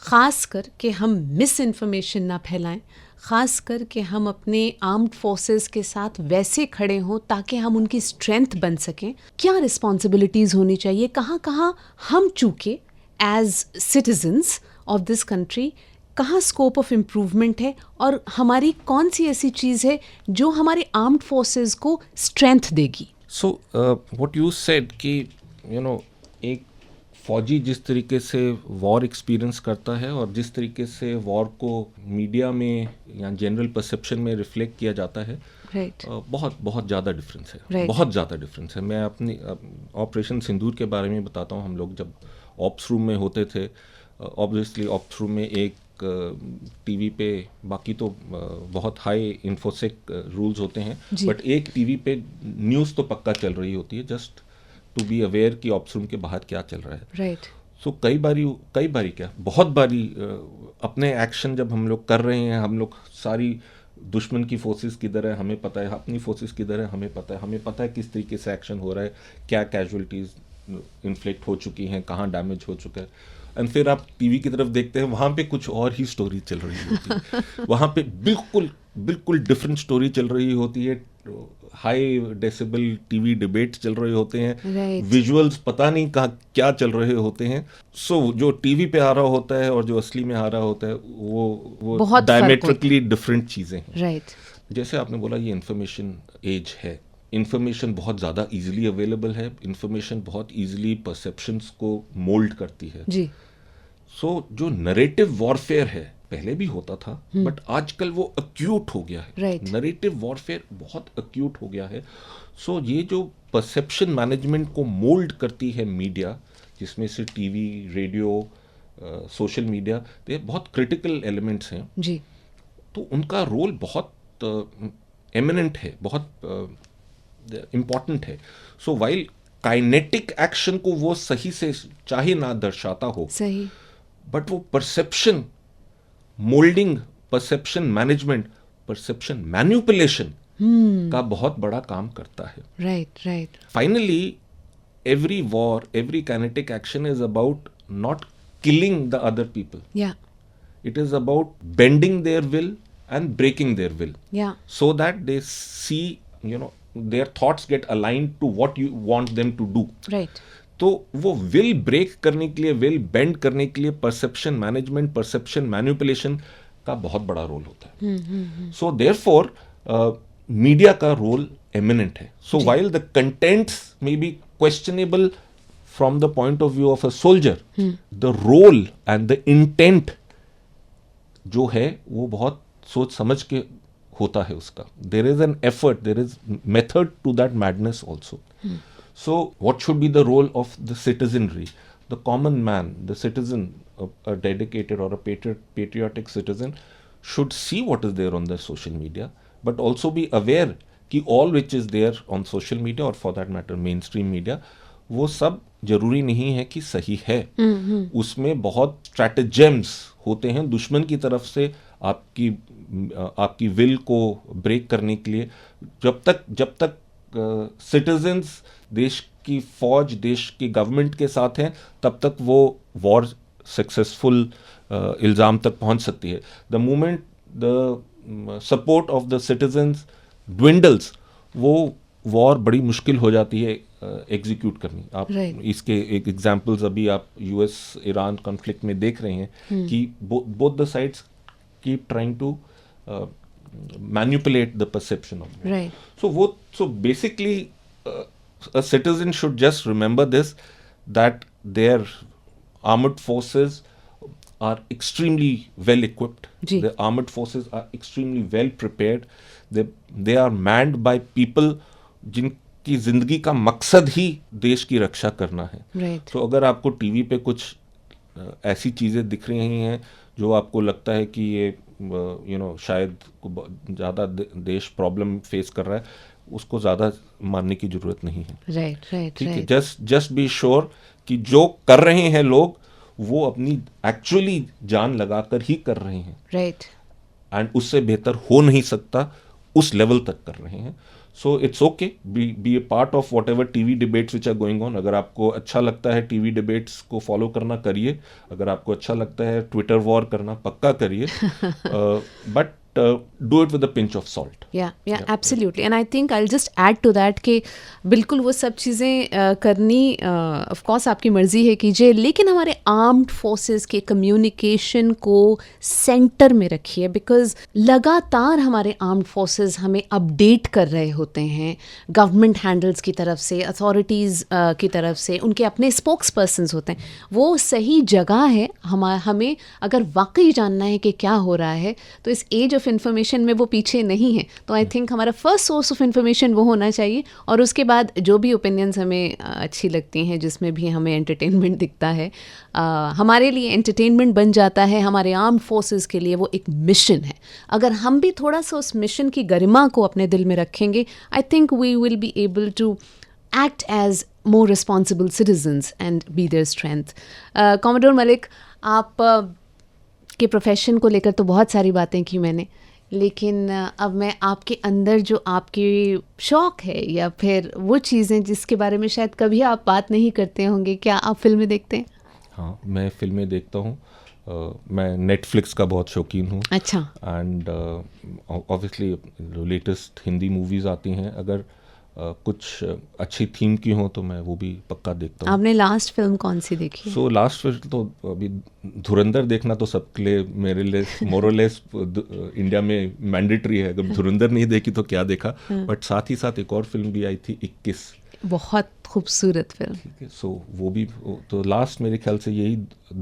ख़ास कर कि हम मिस इन्फॉर्मेशन ना फैलाएं, ख़ास कर कि हम अपने आर्म्ड फोर्सेस के साथ वैसे खड़े हों ताकि हम उनकी स्ट्रेंथ बन सकें. क्या रिस्पॉन्सिबिलिटीज़ होनी चाहिए, कहाँ कहाँ हम चूके as citizens of this country, कहाँ स्कोप ऑफ इम्प्रूवमेंट है, और हमारी कौन सी ऐसी चीज़ है जो हमारे आर्म्ड फोर्सेस को स्ट्रेंथ देगी. सो व्हाट यू सेड कि एक फौजी जिस तरीके से वॉर एक्सपीरियंस करता है और जिस तरीके से वॉर को मीडिया में या जनरल परसेप्शन में रिफ्लेक्ट किया जाता है, Right. बहुत ज़्यादा डिफरेंस है. Right. बहुत ज़्यादा डिफरेंस है. मैं अपनी ऑपरेशन सिंदूर के बारे में बताता हूँ. हम लोग जब ऑप्स रूम में होते थे, ऑब्वियसली ऑप्स रूम में एक टीवी पे, बाकी तो बहुत हाई इन्फोसेक रूल्स होते हैं, बट एक टीवी पे न्यूज़ तो पक्का चल रही होती है, जस्ट टू बी अवेयर कि ऑप्स रूम के बाहर क्या चल रहा है. Right. सो कई बारी क्या बहुत बारी अपने एक्शन जब हम लोग कर रहे हैं, हम लोग सारी दुश्मन की फोर्सेस किधर है हमें पता है, अपनी फोर्सेस किधर है हमें पता है किस तरीके से एक्शन हो रहा है, क्या कैजुअलिटीज इन्फ्लिक्ट हो चुकी हैं, कहाँ डैमेज हो चुका है, एंड फिर आप टीवी की तरफ देखते हैं वहाँ पे कुछ और ही स्टोरी चल रही होती है वहाँ पे बिल्कुल डिफरेंट स्टोरी चल रही होती है, हाई डेसिबल टीवी डिबेट चल रहे होते हैं, Right. विजुअल्स पता नहीं कहाँ क्या चल रहे होते हैं। सो जो टीवी पे आ रहा होता है और जो असली में आ रहा होता है वो बहुत फर्क डायमेट्रिकली डिफरेंट चीज़ें हैं। राइट जैसे आपने बोला ये इन्फॉर्मेशन एज है, इन्फॉर्मेशन बहुत ज़्यादा इजीली अवेलेबल है, इन्फॉर्मेशन बहुत इजीली परसेप्शंस को मोल्ड करती है। जी सो जो नरेटिव वॉरफेयर है पहले भी होता था बट आजकल वो अक्यूट हो गया है। Right. नरेटिव वॉरफेयर बहुत अक्यूट हो गया है। सो ये जो परसेप्शन मैनेजमेंट को मोल्ड करती है मीडिया, जिसमें से टीवी, रेडियो, सोशल मीडिया, ये बहुत क्रिटिकल एलिमेंट्स हैं, जी तो उनका रोल बहुत एमिनेंट है, बहुत इम्पॉर्टेंट है। सो वाइल काइनेटिक एक्शन को वो सही से चाहे ना दर्शाता हो, सही बट वो perception moulding, perception management, perception manipulation का बहुत बड़ा काम करता है। Right finally every war, every kinetic action is about not killing the other people. या It is about bending their will and breaking their will, या so that they see, their thoughts get aligned to what you want them to do. Right तो वो will break करने के लिए, will bend करने के लिए परसेप्शन मैनेजमेंट, परसेप्शन मैनिपुलेशन का बहुत बड़ा रोल होता है। सो देयरफॉर मीडिया का रोल एमिनेंट है। सो while the contents may be questionable from the point of view of a soldier, the role and the intent जो है वो बहुत सोच समझ के होता है उसका। There is an effort, there is method to that madness also. So what should be the role of the citizenry, the common man, the citizen, a dedicated or a patriotic citizen should see what is there on the social media, but also be aware कि all which is there on social media or for that matter mainstream media, वो सब जरूरी नहीं है कि सही है। उसमें बहुत स्ट्रैटेजेम्स होते हैं दुश्मन की तरफ से आपकी विल को ब्रेक करने के लिए। जब तक सिटीजन्स देश की फौज, देश की गवर्नमेंट के साथ हैं, तब तक वो वॉर सक्सेसफुल इल्ज़ाम तक पहुंच सकती है। The moment the support of the citizens dwindles, वो वॉर बड़ी मुश्किल हो जाती है एग्जीक्यूट करनी। आप इसके एक एग्जांपल्स अभी आप यूएस ईरान कॉन्फ्लिक्ट में देख रहे हैं कि both the sides keep trying to manipulate the perception of war. So basically a citizen should just remember this, that their armed forces are extremely well equipped. The armed forces are extremely well prepared. They are manned by people जिनकी जिंदगी का मकसद ही देश की रक्षा करना है। तो अगर आपको टीवी पे कुछ ऐसी चीज़ें दिख रही हैं जो आपको लगता है कि ये शायद ज़्यादा देश प्रॉब्लम फेस कर रहा है, उसको ज़्यादा मानने की ज़रूरत नहीं है। ठीक है, जस्ट बी श्योर कि जो कर रहे हैं लोग वो अपनी एक्चुअली जान लगाकर ही कर रहे हैं, एंड उससे बेहतर हो नहीं सकता, उस लेवल तक कर रहे हैं। So it's okay, be a part of whatever TV debates which are going on. अगर आपको अच्छा लगता है टीवी डिबेट्स को फॉलो करना, करिए। अगर आपको अच्छा लगता है ट्विटर वॉर करना, पक्का करिए, but do it with a pinch of salt. Yeah, absolutely. And I think I'll just add to that कि बिल्कुल वो सब चीज़ें करनी of course आपकी मर्ज़ी है कीजिए, लेकिन हमारे आर्म्ड फोर्सेस के कम्युनिकेशन को सेंटर में रखिए, बिकॉज लगातार हमारे आर्म्ड फोर्सेस हमें अपडेट कर रहे होते हैं गवर्नमेंट हैंडल्स की तरफ से, अथॉरिटीज़ की तरफ से, उनके अपने स्पोक्स पर्सनस होते हैं। वो सही जगह है हमें अगर वाकई जानना है कि क्या हो रहा है, तो इस एज ऑफ इन्फॉर्मेशन में वो पीछे नहीं है। तो आई थिंक हमारा फर्स्ट सोर्स ऑफ इन्फॉर्मेशन वो होना चाहिए, और उसके बाद जो भी ओपिनियंस हमें अच्छी लगती हैं, जिसमें भी हमें एंटरटेनमेंट दिखता है, हमारे लिए एंटरटेनमेंट बन जाता है, हमारे आर्म्ड फोर्सेस के लिए वो एक मिशन है। अगर हम भी थोड़ा सा उस मिशन की गरिमा को अपने दिल में रखेंगे, I think we will be able to act as more responsible citizens and be their strength. Commodore Malik, आप के प्रोफेशन को लेकर तो बहुत सारी बातें की मैंने, लेकिन अब मैं आपके अंदर जो आपकी शौक़ है या फिर वो चीज़ें जिसके बारे में शायद कभी आप बात नहीं करते होंगे, क्या आप फिल्में देखते हैं? हाँ, मैं फिल्में देखता हूँ. मैं नेटफ्लिक्स का बहुत शौकीन हूँ. अच्छा. And obviously latest Hindi movies आती हैं, अगर कुछ अच्छी थीम की हो तो मैं वो भी पक्का देखता हूँ. आपने लास्ट फिल्म कौन सी देखी? सो लास्ट फिल्म तो अभी धुरंधर देखना तो सबके लिए, मेरे लिए मोरलेस इंडिया में मैंडेटरी है. अगर धुरंधर नहीं देखी तो क्या देखा. बट साथ ही साथ एक और फिल्म भी आई थी 21, बहुत खूबसूरत फिल्म. ठीक है. सो वो भी तो लास्ट मेरे ख्याल से यही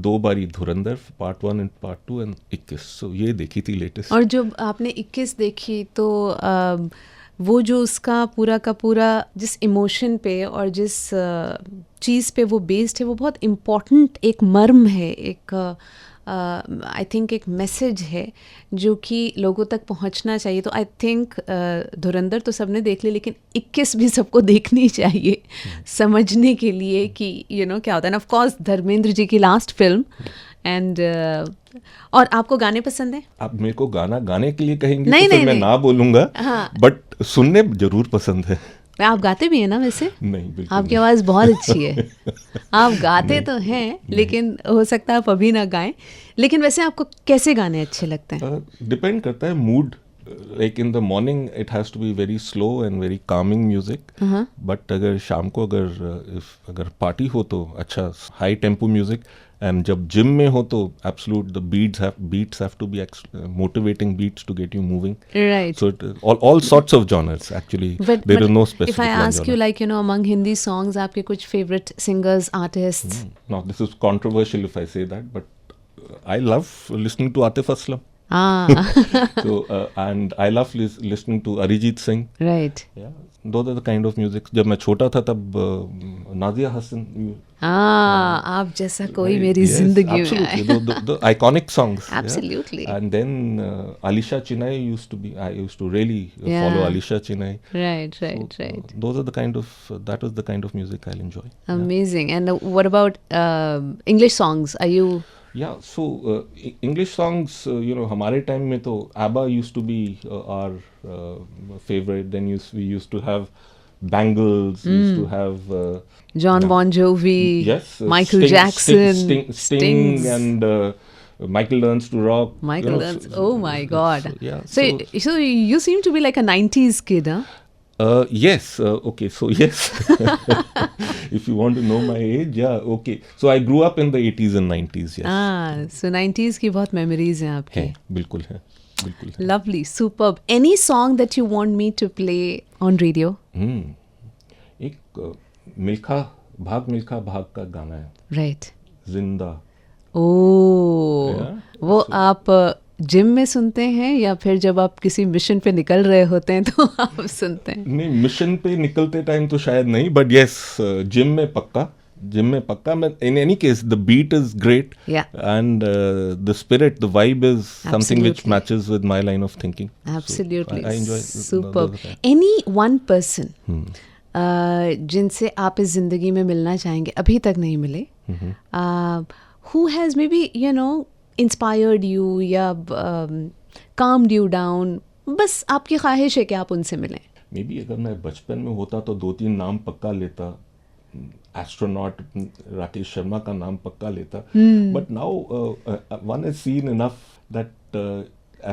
2 बारी धुरंधर पार्ट 1 एंड पार्ट 2 एंड 21, सो ये देखी थी लेटेस्ट. और जब आपने 21 देखी तो वो जो उसका पूरा का पूरा जिस इमोशन पे और जिस चीज़ पे वो बेस्ड है, वो बहुत इम्पॉर्टेंट एक मर्म है, एक आई थिंक एक मैसेज है जो कि लोगों तक पहुंचना चाहिए. तो आई थिंक धुरंधर तो सबने देख ली, लेकिन 21 भी सबको देखनी चाहिए समझने के लिए कि क्या होता है ना. ऑफ कोर्स धर्मेंद्र जी की लास्ट फिल्म. एंड और आपको गाने पसंद हैं? आप मेरे को गाना गाने के लिए कहेंगे नहीं, तो फिर नहीं, मैं नहीं. ना बोलूँगा. हाँ. बट सुनने जरूर पसंद है. आप गाते भी हैं ना वैसे? नहीं, बिल्कुल आपकी नहीं. आवाज़ बहुत अच्छी है. आप गाते तो हैं, लेकिन हो सकता है आप अभी ना गाएं. लेकिन वैसे आपको कैसे गाने अच्छे लगते हैं? डिपेंड करता है mood. Like in the morning it has to be very slow and very calming music. But अगर शाम को अगर पार्टी हो तो अच्छा हाई टेम्पो म्यूजिक. एंड जब जिम में हो तो absolute the beats have to be motivating beats to get you moving. Right. So all sorts of genres actually. But there is no specific if I one ask genre. you, like among Hindi songs, आपके कुछ favorite singers, artists? Now this is controversial if I say that, but I love listening to Atif Aslam. So and I love listening to Arijit Singh. Right. Yeah, those are the kind of music. जब मैं छोटा था तब नाजिया हसन. आप जैसा कोई मेरी जिंदगी में आए. The iconic songs. Absolutely. Yeah? And then Alisha Chinay I used to really follow Alisha Chinay. Right. So, those are the that was the kind of music I'll enjoy. Amazing. And what about English songs? Are you? Yeah, so English songs, हमारे time में तो ABBA used to be our favorite. Then we used to have Bangles, used to have John Bon Jovi, yes, Michael Jackson, Sting and Michael Learns to Rock. Michael Learns. Oh my God! So you seem to be like a 90s kid, huh? Yes. Okay. So yes. If you want to know my age, yeah. Okay. So I grew up in the 80s and 90s. Yes. So 90s की बहुत memories हैं आपकी. है, बिल्कुल है. Lovely, superb. Any song that you want me to play on radio? एक मिल्खा भाग का गाना है. Right. जिंदा. वो आप जिम में सुनते हैं या फिर जब आप किसी मिशन पे निकल रहे होते हैं तो आप सुनते हैं? नहीं, मिशन पे निकलते टाइम तो शायद नहीं, बट यस जिम में पक्का. In any case, the beat is great. Yeah. And the spirit, the vibe is something which matches with my line of thinking. Absolutely. So I enjoy. Superb. Any one person जिनसे आप इस जिंदगी में मिलना चाहेंगे, अभी तक नहीं मिले, who has maybe inspired you या calmed you down, बस आपकी ख्वाहिश है कि आप उनसे मिलें? मे बी अगर मैं बचपन में होता तो 2-3 नाम पक्का लेता. एस्ट्रोनॉट राकेश शर्मा का नाम पक्का लेता. But now one is seen enough that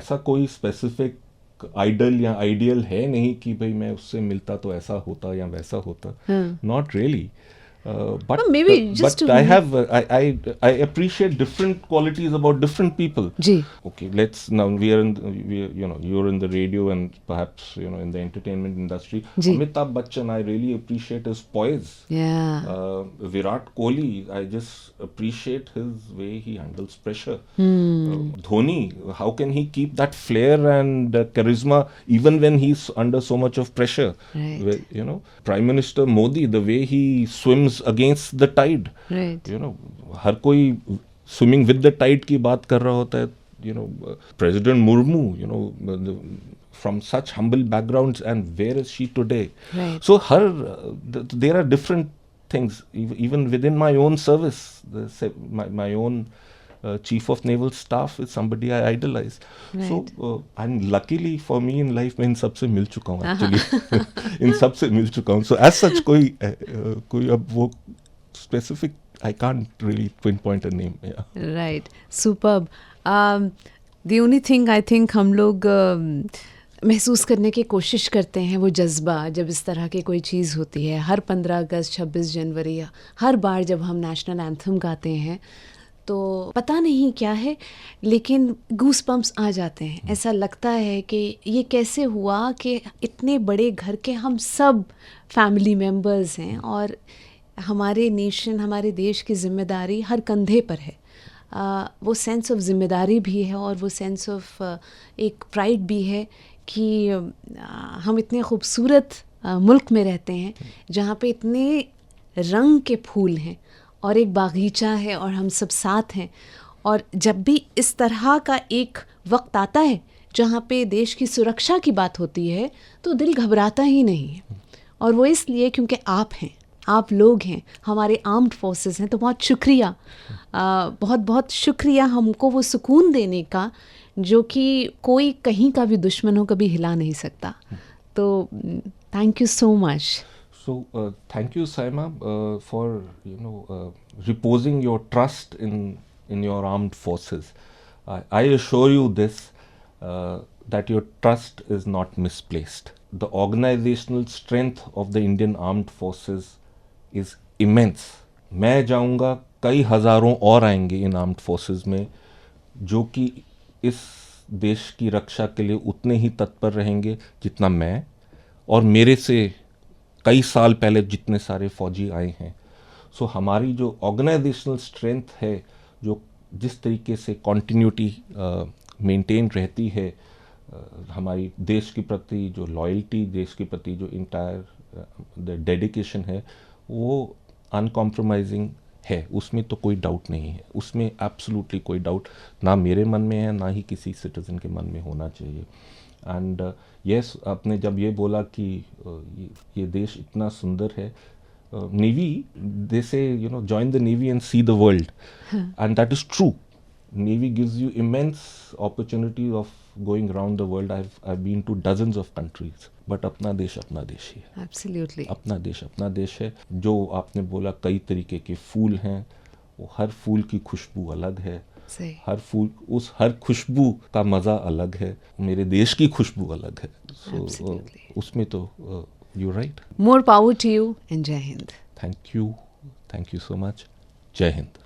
ऐसा कोई स्पेसिफिक आइडल या आइडियल है नहीं कि भाई मैं उससे मिलता तो ऐसा होता या वैसा होता. Not really. But maybe just but I appreciate different qualities about different people. जी. Okay, now you're in the radio and perhaps in the entertainment industry. जी. Amitabh Bachchan, I really appreciate his poise. Yeah. Virat Kohli, I just appreciate his way he handles pressure. Dhoni, how can he keep that flair and charisma even when he's under so much of pressure? Right. Prime Minister Modi, the way he swims against the tide. Right. हर कोई swimming with the tide की बात कर रहा होता है. President Murmu, from such humble backgrounds, and where is she today? Right. So her there are different things even within my own service. My own chief of naval staff is somebody I idolize. Right. So and luckily for me in life मैं इन सबसे मिल चुका हूँ actually. इन सबसे मिल चुका हूँ. So as such कोई अब वो specific I can't really pinpoint a name. Yeah. Right. Superb. The only thing I think हम लोग महसूस करने की कोशिश करते हैं वो जज्बा जब इस तरह की कोई चीज़ होती है. हर 15 अगस्त 26 जनवरी हर बार जब हम नेशनल एंथम गाते हैं तो पता नहीं क्या है लेकिन गूस बम्प्स आ जाते हैं. ऐसा लगता है कि ये कैसे हुआ कि इतने बड़े घर के हम सब फैमिली मेम्बर्स हैं और हमारे नेशन हमारे देश की जिम्मेदारी हर कंधे पर है. वो सेंस ऑफ जिम्मेदारी भी है और वो सेंस ऑफ एक प्राइड भी है कि हम इतने खूबसूरत मुल्क में रहते हैं जहाँ पे इतने रंग के फूल हैं और एक बागीचा है और हम सब साथ हैं. और जब भी इस तरह का एक वक्त आता है जहाँ पे देश की सुरक्षा की बात होती है तो दिल घबराता ही नहीं है. और वो इसलिए क्योंकि आप हैं, आप लोग हैं, हमारे आर्म्ड फोर्सेस हैं. तो बहुत शुक्रिया, बहुत बहुत शुक्रिया हमको वो सुकून देने का जो कि कोई कहीं का भी दुश्मन हो कभी हिला नहीं सकता. तो thank you so much. So thank you, Saima, for reposing your trust in your armed forces. I assure you this, that your trust is not misplaced. The organizational strength of the Indian armed forces is immense. मैं जाऊंगा कई हज़ारों और आएंगे इन armed forces में जो कि इस देश की रक्षा के लिए उतने ही तत्पर रहेंगे जितना मैं और मेरे से कई साल पहले जितने सारे फौजी आए हैं. सो हमारी जो ऑर्गेनाइजेशनल स्ट्रेंथ है, जो जिस तरीके से कॉन्टिन्यूटी मेंटेन रहती है, हमारी देश के प्रति जो लॉयल्टी, देश के प्रति जो इंटायर डेडिकेशन है, वो अनकॉम्प्रोमाइजिंग है. उसमें तो कोई डाउट नहीं है. उसमें एब्सोल्युटली कोई डाउट ना मेरे मन में है, ना ही किसी सिटीजन के मन में होना चाहिए. एंड यस, आपने जब ये बोला कि ये देश इतना सुंदर है, navy they say join the navy and see the world, and that is true. Navy gives you immense opportunity of going around the world. I have been to dozens of countries, but अपना देश ही है. Absolutely अपना देश है. जो आपने बोला कई तरीके के फूल हैं, वो हर फूल की खुशबू अलग है. हर फूल, उस हर खुशबू का मज़ा अलग है. मेरे देश की खुशबू अलग है. सो उसमें तो you right. More power to you and जय हिंद. Thank you so much. जय हिंद.